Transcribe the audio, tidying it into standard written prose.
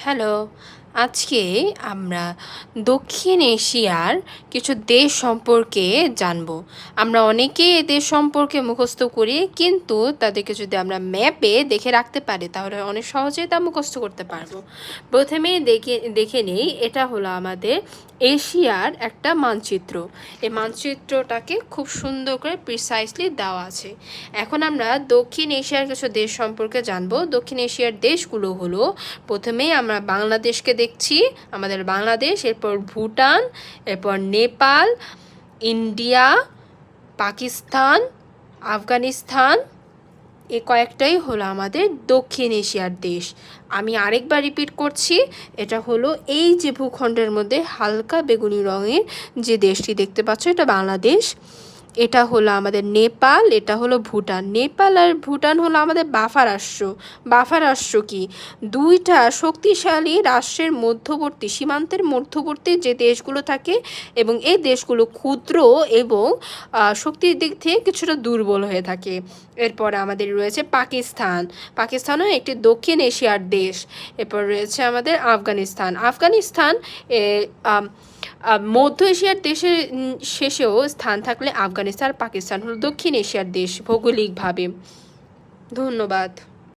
Hello, আজকে আমরা দক্ষিণ এশিয়ার কিছু দেশ সম্পর্কে জানব। আমরা অনেকেই এ দেশ সম্পর্কে মুখস্থ করি, কিন্তু তাদেরকে যদি আমরা ম্যাপে দেখে রাখতে পারি তাহলে অনেক সহজেই তা মুখস্থ করতে পারবো। প্রথমেই দেখে নেই, এটা হলো আমাদের এশিয়ার একটা মানচিত্র। এই মানচিত্রটাকে খুব সুন্দর করে প্রিসাইসলি দেওয়া আছে। এখন আমরা দক্ষিণ এশিয়ার কিছু দেশ সম্পর্কে জানবো। দক্ষিণ এশিয়ার দেশগুলো হলো, প্রথমেই আমরা বাংলাদেশকে দেখছি, আমাদের বাংলাদেশ, এরপর ভুটান, এরপর নেপাল, ইন্ডিয়া, পাকিস্তান, আফগানিস্তান। এ কয়েকটাই হলো আমাদের দক্ষিণ এশিয়ার দেশ। আমি আরেকবার রিপিট করছি, এটা হলো এই যে ভূখণ্ডের মধ্যে হালকা বেগুনি রঙের যে দেশটি দেখতে পাচ্ছ, এটা বাংলাদেশ। এটা হলো আমাদের নেপাল, এটা হলো ভুটান। নেপাল আর ভুটান হলো আমাদের বাফা রাষ্ট্র। বাফা রাষ্ট্র কি? দুইটা শক্তিশালী রাষ্ট্রের মধ্যবর্তী, সীমান্তের মধ্যবর্তী যে দেশগুলো থাকে, এবং এই দেশগুলো ক্ষুদ্র এবং শক্তির দিক থেকে কিছুটা দুর্বল হয়ে থাকে। এরপর আমাদের রয়েছে পাকিস্তান। পাকিস্তানও একটি দক্ষিণ এশিয়ার দেশ। এরপর রয়েছে আমাদের আফগানিস্তান। আফগানিস্তান মধ্য এশিয়ার দেশের শেষেও স্থান থাকলে আফগানিস্তান আর পাকিস্তান হলো দক্ষিণ এশিয়ার দেশ ভৌগোলিকভাবে। ধন্যবাদ।